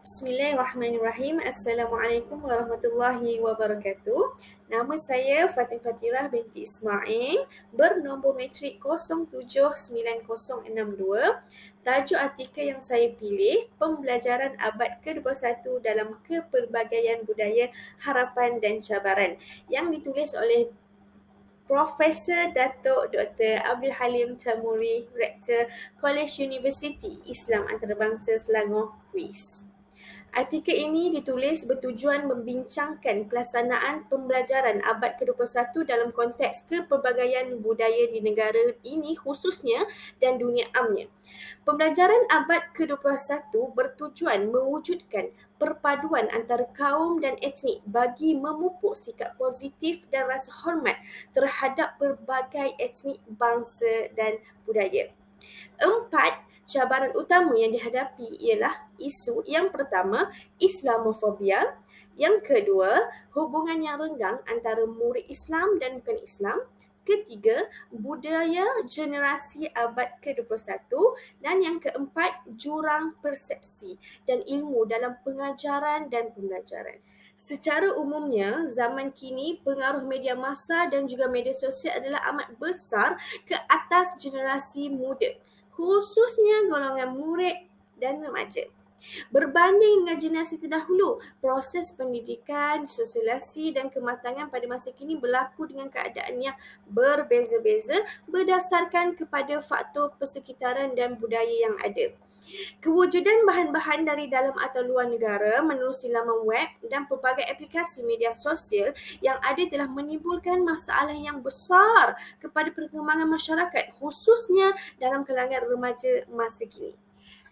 Bismillahirrahmanirrahim. Assalamualaikum warahmatullahi wabarakatuh. Nama saya Fatin Fatirah binti Ismail, bernombor matrik 079062. Tajuk artikel yang saya pilih, Pembelajaran Abad ke-21 dalam Kepelbagaian Budaya, Harapan dan Cabaran, yang ditulis oleh Profesor Datuk Dr. Abdul Halim Tamuri, Rektor Kolej Universiti Islam Antarabangsa Selangor, Kuis. Artikel ini ditulis bertujuan membincangkan pelaksanaan pembelajaran abad ke-21 dalam konteks kepelbagaian budaya di negara ini khususnya dan dunia amnya. Pembelajaran abad ke-21 bertujuan mewujudkan perpaduan antara kaum dan etnik bagi memupuk sikap positif dan rasa hormat terhadap pelbagai etnik, bangsa dan budaya. 4. Cabaran utama yang dihadapi ialah isu yang pertama, Islamofobia. Yang kedua, hubungan yang renggang antara murid Islam dan bukan Islam. Ketiga, budaya generasi abad ke-21. Dan yang keempat, jurang persepsi dan ilmu dalam pengajaran dan pembelajaran. Secara umumnya, zaman kini pengaruh media massa dan juga media sosial adalah amat besar ke atas generasi muda, khususnya golongan murid dan remaja. Berbanding dengan generasi terdahulu, proses pendidikan, sosialisasi dan kematangan pada masa kini berlaku dengan keadaan yang berbeza-beza berdasarkan kepada faktor persekitaran dan budaya yang ada. Kewujudan bahan-bahan dari dalam atau luar negara menerusi laman web dan pelbagai aplikasi media sosial yang ada telah menimbulkan masalah yang besar kepada perkembangan masyarakat, khususnya dalam kalangan remaja masa kini.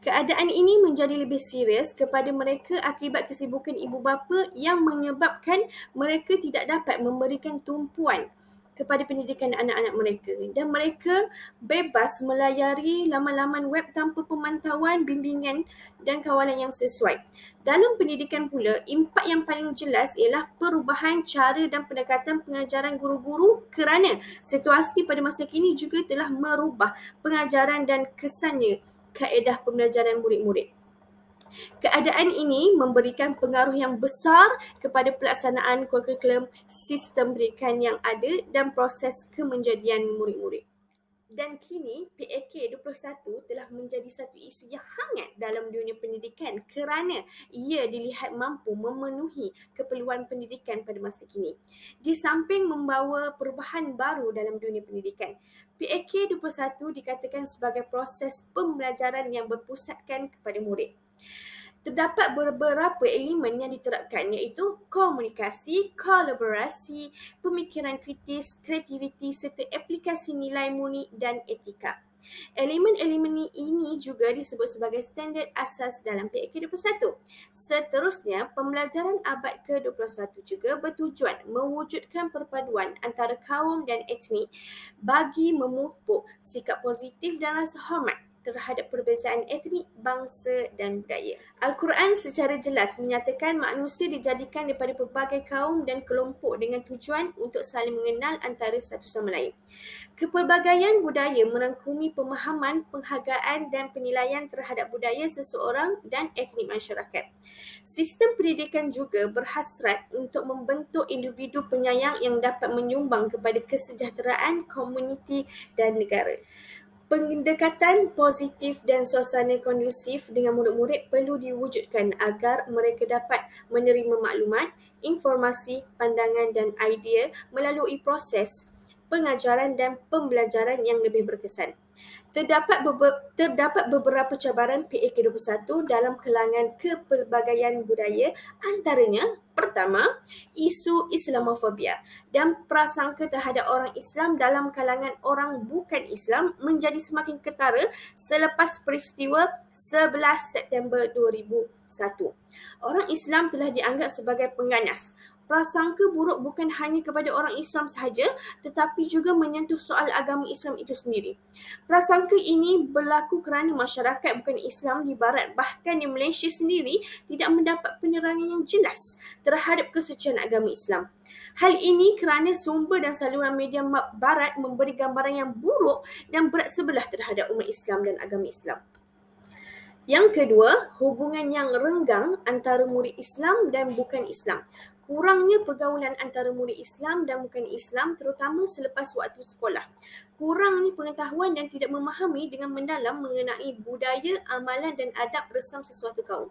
Keadaan ini menjadi lebih serius kepada mereka akibat kesibukan ibu bapa yang menyebabkan mereka tidak dapat memberikan tumpuan kepada pendidikan anak-anak mereka dan mereka bebas melayari laman-laman web tanpa pemantauan, bimbingan dan kawalan yang sesuai. Dalam pendidikan pula, impak yang paling jelas ialah perubahan cara dan pendekatan pengajaran guru-guru kerana situasi pada masa kini juga telah merubah pengajaran dan kesannya kaedah pembelajaran murid-murid. Keadaan ini memberikan pengaruh yang besar kepada pelaksanaan kurikulum sistem pendidikan yang ada dan proses kemenjadian murid-murid. Dan kini PAK 21 telah menjadi satu isu yang hangat dalam dunia pendidikan kerana ia dilihat mampu memenuhi keperluan pendidikan pada masa kini. Di samping membawa perubahan baru dalam dunia pendidikan, PAK 21 dikatakan sebagai proses pembelajaran yang berpusatkan kepada murid. Terdapat beberapa elemen yang diterapkan iaitu komunikasi, kolaborasi, pemikiran kritis, kreativiti serta aplikasi nilai murni dan etika. Elemen-elemen ini juga disebut sebagai standard asas dalam PAK 21. Seterusnya, pembelajaran abad ke-21 juga bertujuan mewujudkan perpaduan antara kaum dan etnik bagi memupuk sikap positif dan rasa hormat terhadap perbezaan etnik, bangsa dan budaya. Al-Quran secara jelas menyatakan manusia dijadikan daripada pelbagai kaum dan kelompok dengan tujuan untuk saling mengenal antara satu sama lain. Kepelbagaian budaya merangkumi pemahaman, penghargaan dan penilaian terhadap budaya seseorang dan etnik masyarakat. Sistem pendidikan juga berhasrat untuk membentuk individu penyayang yang dapat menyumbang kepada kesejahteraan komuniti dan negara. Pendekatan positif dan suasana kondusif dengan murid-murid perlu diwujudkan agar mereka dapat menerima maklumat, informasi, pandangan dan idea melalui proses pengajaran dan pembelajaran yang lebih berkesan. Terdapat beberapa cabaran PAK 21 dalam kalangan kepelbagaian budaya, antaranya pertama, isu Islamofobia dan prasangka terhadap orang Islam dalam kalangan orang bukan Islam menjadi semakin ketara selepas peristiwa 11 September 2001. Orang Islam telah dianggap sebagai pengganas. Prasangka buruk bukan hanya kepada orang Islam sahaja tetapi juga menyentuh soal agama Islam itu sendiri. Prasangka ini berlaku kerana masyarakat bukan Islam di Barat bahkan di Malaysia sendiri tidak mendapat penerangan yang jelas terhadap kesucian agama Islam. Hal ini kerana sumber dan saluran media Barat memberi gambaran yang buruk dan berat sebelah terhadap umat Islam dan agama Islam. Yang kedua, hubungan yang renggang antara murid Islam dan bukan Islam. Kurangnya pergaulan antara murid Islam dan bukan Islam, terutama selepas waktu sekolah. Kurangnya pengetahuan dan tidak memahami dengan mendalam mengenai budaya, amalan dan adab resam sesuatu kaum.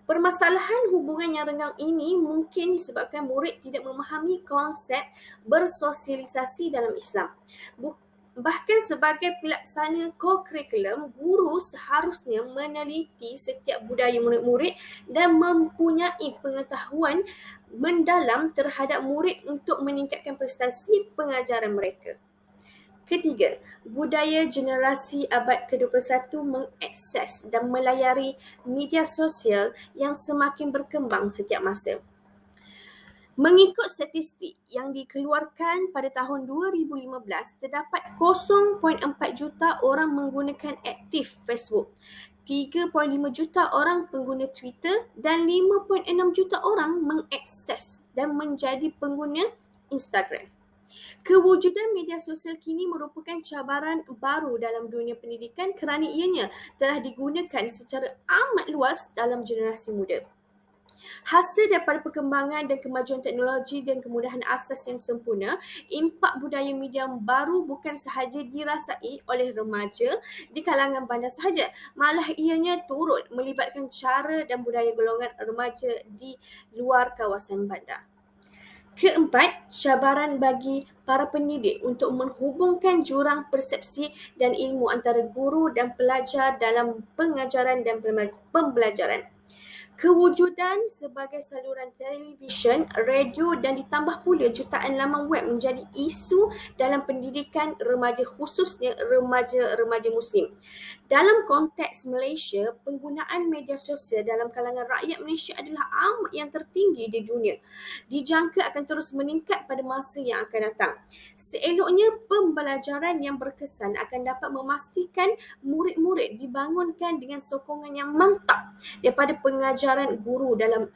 Permasalahan hubungan yang renggang ini mungkin disebabkan murid tidak memahami konsep bersosialisasi dalam Islam. Bahkan sebagai pelaksana co-curriculum, guru seharusnya meneliti setiap budaya murid-murid dan mempunyai pengetahuan mendalam terhadap murid untuk meningkatkan prestasi pengajaran mereka. Ketiga, budaya generasi abad ke-21 mengakses dan melayari media sosial yang semakin berkembang setiap masa. Mengikut statistik yang dikeluarkan pada tahun 2015, terdapat 0.4 juta orang menggunakan aktif Facebook, 3.5 juta orang pengguna Twitter dan 5.6 juta orang mengakses dan menjadi pengguna Instagram. Kewujudan media sosial kini merupakan cabaran baru dalam dunia pendidikan kerana ianya telah digunakan secara amat luas dalam generasi muda. Hasil daripada perkembangan dan kemajuan teknologi dan kemudahan asas yang sempurna, impak budaya media baru bukan sahaja dirasai oleh remaja di kalangan bandar sahaja, malah ianya turut melibatkan cara dan budaya golongan remaja di luar kawasan bandar. Keempat, cabaran bagi para pendidik untuk menghubungkan jurang persepsi dan ilmu antara guru dan pelajar dalam pengajaran dan pembelajaran. Kewujudan sebagai saluran televisyen, radio dan ditambah pula jutaan laman web menjadi isu dalam pendidikan remaja, khususnya remaja-remaja Muslim. Dalam konteks Malaysia, penggunaan media sosial dalam kalangan rakyat Malaysia adalah amat yang tertinggi di dunia. Dijangka akan terus meningkat pada masa yang akan datang. Seeloknya, pembelajaran yang berkesan akan dapat memastikan murid-murid dibangunkan dengan sokongan yang mantap daripada pengajaran guru dalam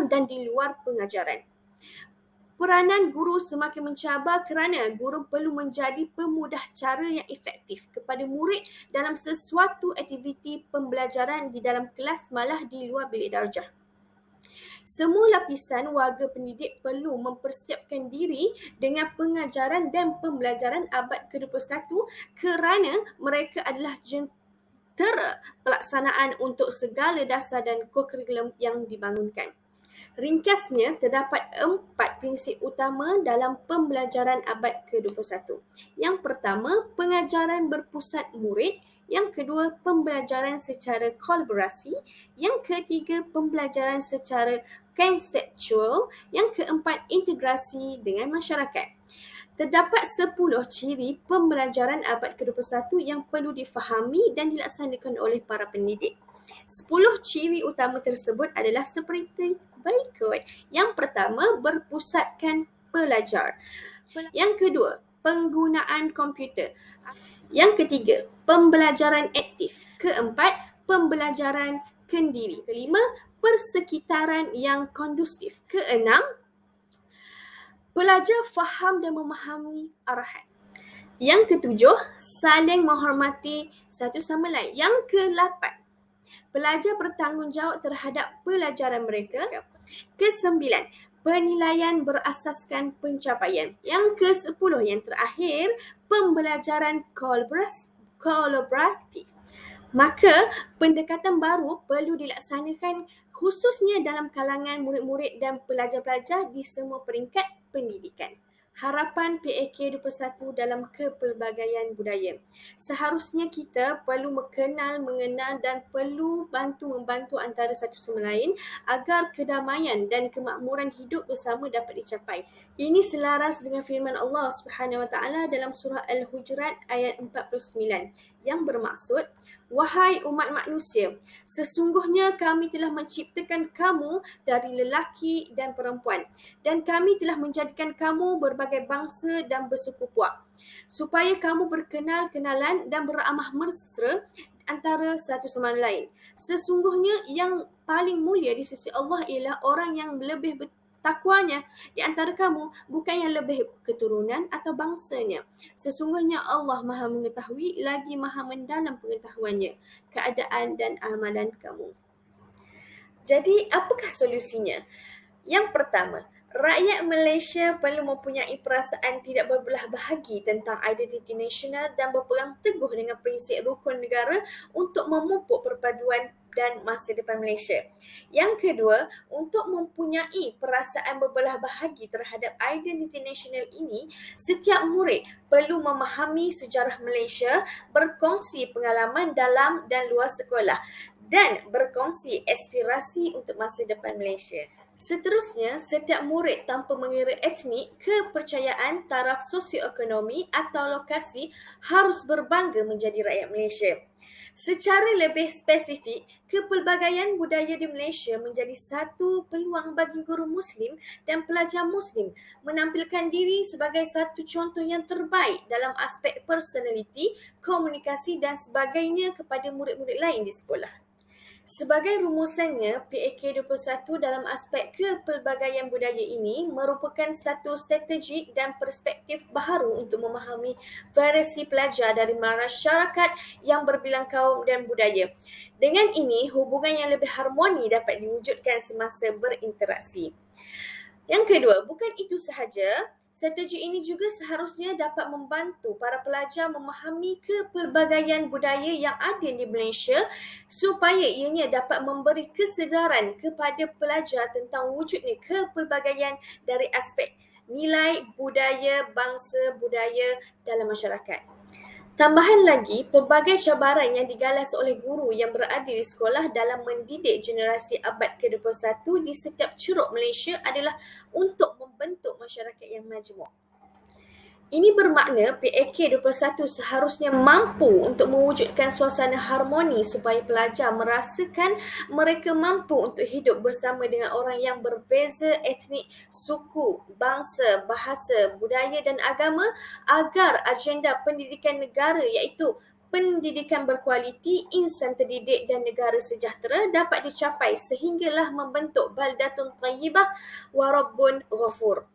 dan di luar pengajaran. Peranan guru semakin mencabar kerana guru perlu menjadi pemudah cara yang efektif kepada murid dalam sesuatu aktiviti pembelajaran di dalam kelas malah di luar bilik darjah. Semua lapisan warga pendidik perlu mempersiapkan diri dengan pengajaran dan pembelajaran abad ke-21 kerana mereka adalah jentera pelaksanaan untuk segala dasar dan co-curriculum yang dibangunkan. Ringkasnya, terdapat 4 prinsip utama dalam pembelajaran abad ke-21. Yang pertama, pengajaran berpusat murid. Yang kedua, pembelajaran secara kolaborasi. Yang ketiga, pembelajaran secara konseptual. Yang keempat, integrasi dengan masyarakat. Terdapat 10 ciri pembelajaran abad ke-21 yang perlu difahami dan dilaksanakan oleh para pendidik. 10 ciri utama tersebut adalah seperti berikut. Yang pertama, berpusatkan pelajar. Yang kedua, penggunaan komputer. Yang ketiga, pembelajaran aktif. Keempat, pembelajaran kendiri. Kelima, persekitaran yang kondusif. Keenam, pelajar faham dan memahami arahan. Yang ketujuh, saling menghormati satu sama lain. Yang ke-8, pelajar bertanggungjawab terhadap pelajaran mereka. Ke-9, penilaian berasaskan pencapaian. Yang ke-10, yang terakhir, pembelajaran kolaboratif. Maka, pendekatan baru perlu dilaksanakan khususnya dalam kalangan murid-murid dan pelajar-pelajar di semua peringkat pendidikan. Harapan PAK 21 dalam kepelbagaian budaya. Seharusnya kita perlu mengenal dan perlu bantu-membantu antara satu sama lain agar kedamaian dan kemakmuran hidup bersama dapat dicapai. Ini selaras dengan firman Allah Subhanahu Wa Taala dalam surah Al-Hujurat ayat 49 yang bermaksud, wahai umat manusia, sesungguhnya kami telah menciptakan kamu dari lelaki dan perempuan dan kami telah menjadikan kamu berbagai bangsa dan bersuku puak supaya kamu berkenal-kenalan dan beramah mesra antara satu sama lain. Sesungguhnya yang paling mulia di sisi Allah ialah orang yang lebih takwanya di antara kamu bukan yang lebih keturunan atau bangsanya. Sesungguhnya Allah Maha mengetahui lagi Maha mendalam pengetahuannya, keadaan dan amalan kamu. Jadi, apakah solusinya? Yang pertama, rakyat Malaysia perlu mempunyai perasaan tidak berbelah bahagi tentang identiti nasional dan berpegang teguh dengan prinsip rukun negara untuk memupuk perpaduan dan masa depan Malaysia. Yang kedua, untuk mempunyai perasaan berbelah bahagi terhadap identiti nasional ini, setiap murid perlu memahami sejarah Malaysia, berkongsi pengalaman dalam dan luar sekolah dan berkongsi aspirasi untuk masa depan Malaysia. Seterusnya, setiap murid tanpa mengira etnik, kepercayaan, taraf sosioekonomi atau lokasi harus berbangga menjadi rakyat Malaysia. Secara lebih spesifik, kepelbagaian budaya di Malaysia menjadi satu peluang bagi guru Muslim dan pelajar Muslim menampilkan diri sebagai satu contoh yang terbaik dalam aspek personaliti, komunikasi dan sebagainya kepada murid-murid lain di sekolah. Sebagai rumusannya, PAK21 dalam aspek kepelbagaian budaya ini merupakan satu strategi dan perspektif baharu untuk memahami variasi pelajar dari masyarakat yang berbilang kaum dan budaya. Dengan ini, hubungan yang lebih harmoni dapat diwujudkan semasa berinteraksi. Yang kedua, bukan itu sahaja, strategi ini juga seharusnya dapat membantu para pelajar memahami kepelbagaian budaya yang ada di Malaysia supaya ianya dapat memberi kesedaran kepada pelajar tentang wujudnya kepelbagaian dari aspek nilai budaya, bangsa, budaya dalam masyarakat. Tambahan lagi, pelbagai cabaran yang digalas oleh guru yang berada di sekolah dalam mendidik generasi abad ke-21 di setiap ceruk Malaysia adalah untuk membentuk masyarakat yang majmuk. Ini bermakna PAK21 seharusnya mampu untuk mewujudkan suasana harmoni supaya pelajar merasakan mereka mampu untuk hidup bersama dengan orang yang berbeza etnik, suku, bangsa, bahasa, budaya dan agama agar agenda pendidikan negara iaitu pendidikan berkualiti, insan terdidik dan negara sejahtera dapat dicapai sehinggalah membentuk baldatun tayyibah wa rabbun ghafur.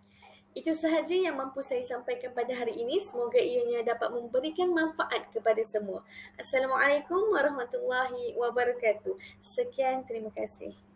Itu sahaja yang mampu saya sampaikan pada hari ini. Semoga ianya dapat memberikan manfaat kepada semua. Assalamualaikum warahmatullahi wabarakatuh. Sekian, terima kasih.